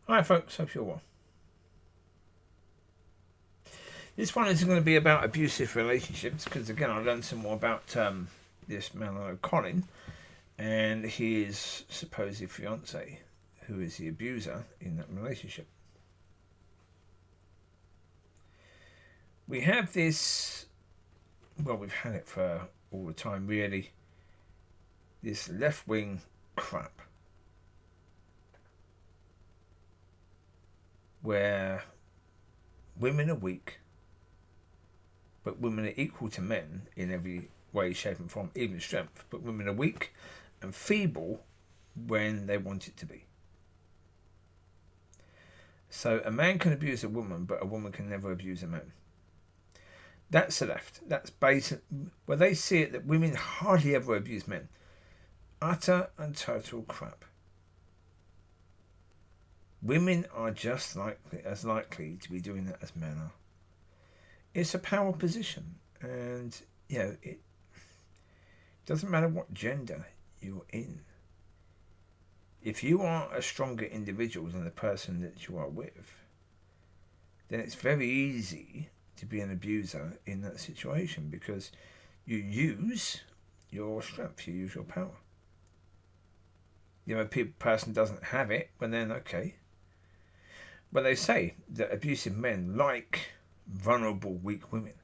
Hi folks, hope you're well. This one isn't going to be about abusive relationships because again I learned some more about this man I know, Colin, and his supposed fiance, who is the abuser in that relationship. We have this, well, we've had it for all the time really, this left-wing crap where women are weak, but women are equal to men in every way, shape and form, even strength, but women are weak and feeble when they want it to be. So a man can abuse a woman, but a woman can never abuse a man. That's the left. That's basic. Where they see it that women hardly ever abuse men. Utter and total crap. Women are just as likely to be doing that as men are. It's a power position, and it doesn't matter what gender you're in. If you are a stronger individual than the person that you are with, then it's very easy to be an abuser in that situation because you use your strength, you use your power. A person doesn't have it, well then okay. But they say that abusive men like vulnerable, weak women.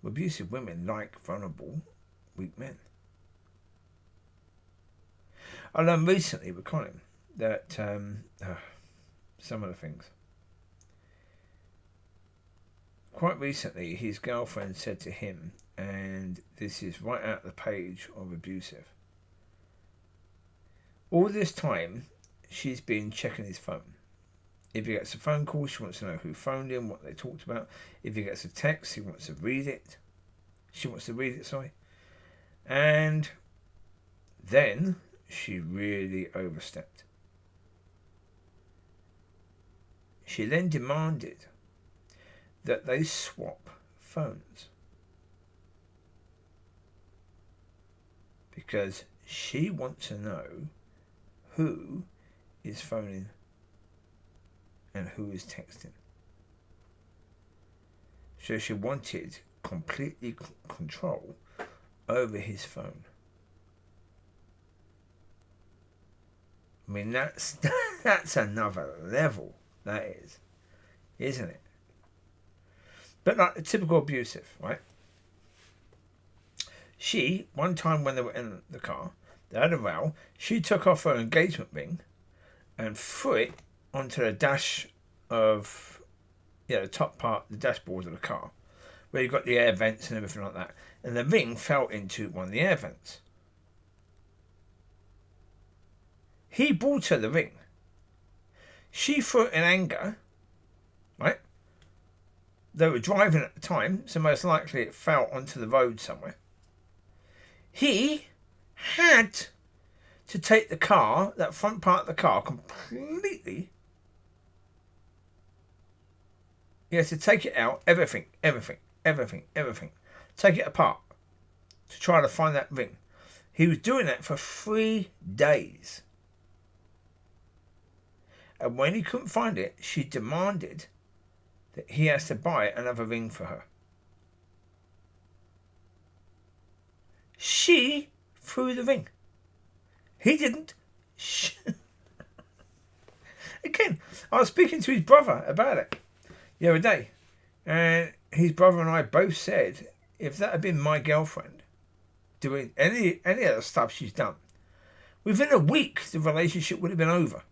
Abusive women like vulnerable, weak men. I learned recently with Colin that some of the things. Quite recently, his girlfriend said to him, and this is right out the page of Abusive. All this time, she's been checking his phone. If he gets a phone call, she wants to know who phoned him, what they talked about. If he gets a text, he wants to read it. She wants to read it, sorry. And then she really overstepped. She then demanded that they swap phones. Because she wants to know who is phoning and who is texting. So she wanted completely control over his phone. I mean, that's another level, that is, isn't it? But like a typical abusive, right? She, one time when they were in the car, they had a row, she took off her engagement ring and threw it onto the dash of, the top part, the dashboard of the car, where you've got the air vents and everything like that. And the ring fell into one of the air vents. He bought her the ring. She threw it in anger, right? They were driving at the time, so most likely it fell onto the road somewhere. He had to take the car, that front part of the car, completely. He had to take it out, everything. Take it apart to try to find that ring. He was doing that for 3 days. And when he couldn't find it, she demanded that he has to buy another ring for her. She threw the ring. He didn't. Again, I was speaking to his brother about it the other day, and his brother and I both said, if that had been my girlfriend doing any of the stuff she's done, within a week the relationship would have been over.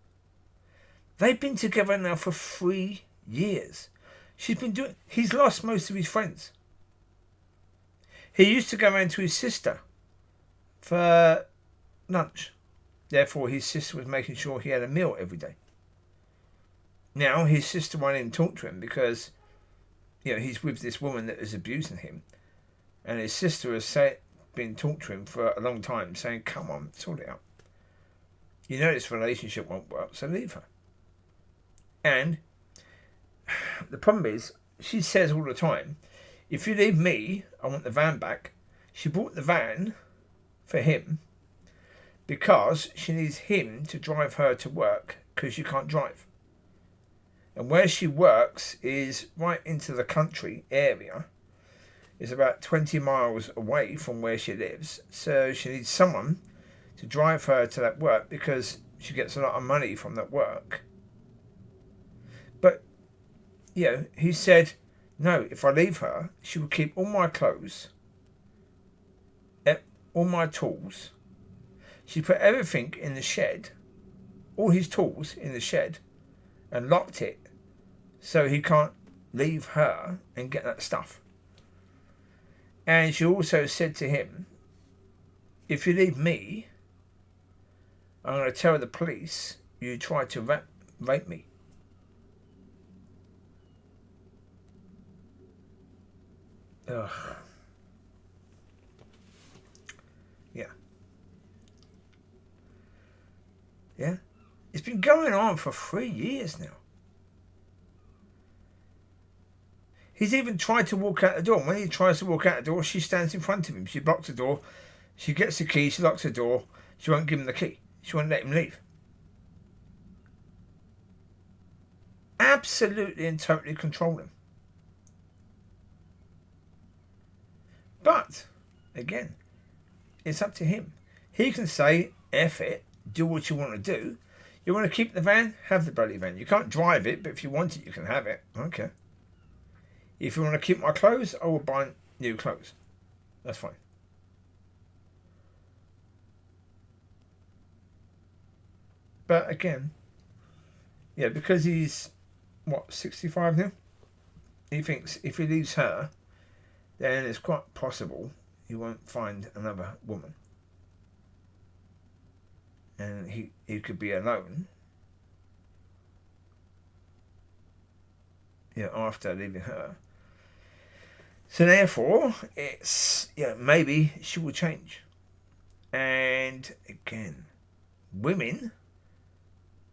They've been together now for 3 years. He's lost most of his friends. He used to go around to his sister for lunch. Therefore, his sister was making sure he had a meal every day. Now, his sister won't even talk to him because, he's with this woman that is abusing him. And his sister has been talking to him for a long time, saying, come on, sort it out. This relationship won't work, so leave her. And the problem is, she says all the time, if you leave me, I want the van back. She bought the van for him because she needs him to drive her to work because she can't drive. And where she works is right into the country area. It's about 20 miles away from where she lives. So she needs someone to drive her to that work because she gets a lot of money from that work. But, he said, no, if I leave her, she will keep all my clothes, all my tools. She put everything in the shed, all his tools in the shed, and locked it so he can't leave her and get that stuff. And she also said to him, if you leave me, I'm going to tell the police you tried to rape me. Ugh. Yeah. Yeah. It's been going on for 3 years now. He's even tried to walk out the door. When he tries to walk out the door, she stands in front of him. She blocks the door. She gets the key. She locks the door. She won't give him the key. She won't let him leave. Absolutely and totally control him. But, again, it's up to him. He can say, F it, do what you want to do. You want to keep the van? Have the bloody van. You can't drive it, but if you want it, you can have it. Okay. If you want to keep my clothes, I will buy new clothes. That's fine. But again, because he's, 65 now? He thinks if he leaves her, then it's quite possible he won't find another woman. And he could be alone. After leaving her. So therefore, it's, maybe she will change. And again, women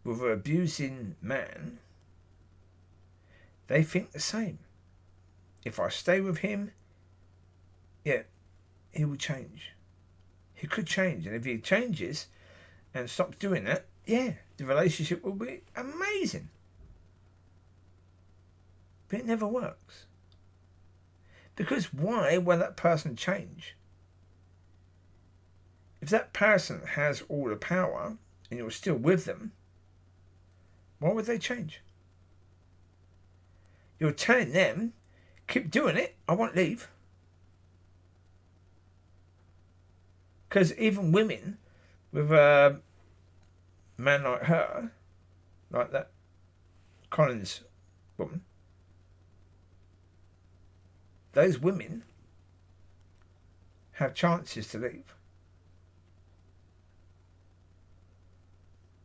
with an abusing man, they think the same. If I stay with him, he will change. He could change. And if he changes and stops doing that, the relationship will be amazing. But it never works. Because why will that person change? If that person has all the power and you're still with them, why would they change? You're telling them, keep doing it, I won't leave. Because even women with a man like her, like that Collins woman, those women have chances to leave.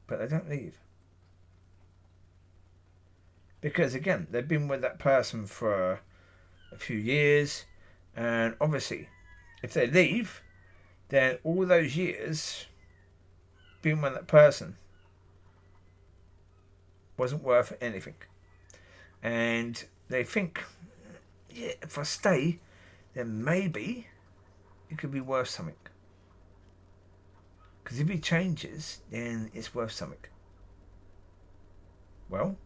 But they don't leave. Because again, they've been with that person for a few years, and obviously, if they leave, then all those years being with that person wasn't worth anything. And they think, if I stay, then maybe it could be worth something. Because if he changes, then it's worth something. Well,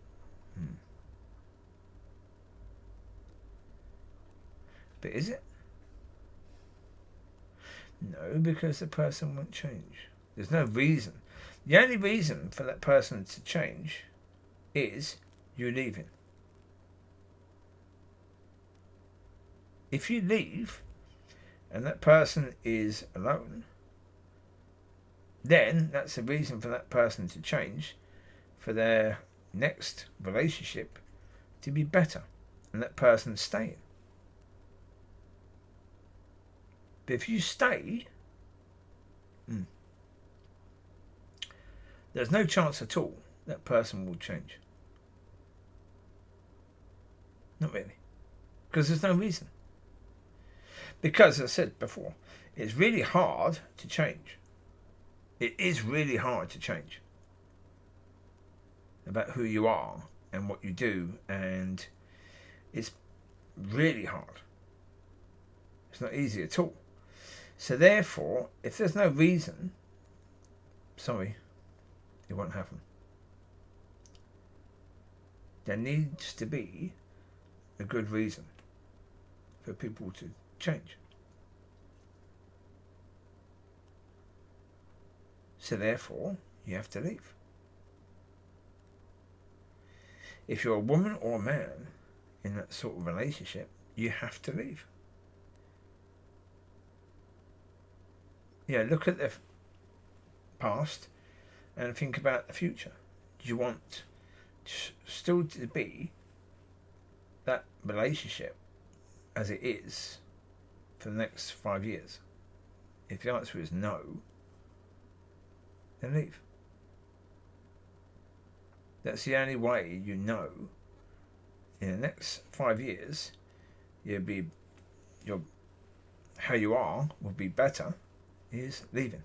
but is it? No, because the person won't change. There's no reason. The only reason for that person to change is you leaving. If you leave and that person is alone, then that's a reason for that person to change, for their next relationship to be better, and that person staying. But if you stay, there's no chance at all that person will change. Not really. Because there's no reason. Because, as I said before, it's really hard to change. It is really hard to change about who you are and what you do, and it's really hard. It's not easy at all. So therefore, if there's no reason sorry, it won't happen. There needs to be a good reason for people to change. So therefore, you have to leave. If you're a woman or a man in that sort of relationship, you have to leave. Yeah, look at the past and think about the future. Do you want still to be that relationship as it is for the next 5 years? If the answer is no, then leave. That's the only way you know in the next 5 years how you are will be better is leaving.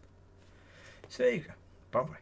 So there you go. Bye bye.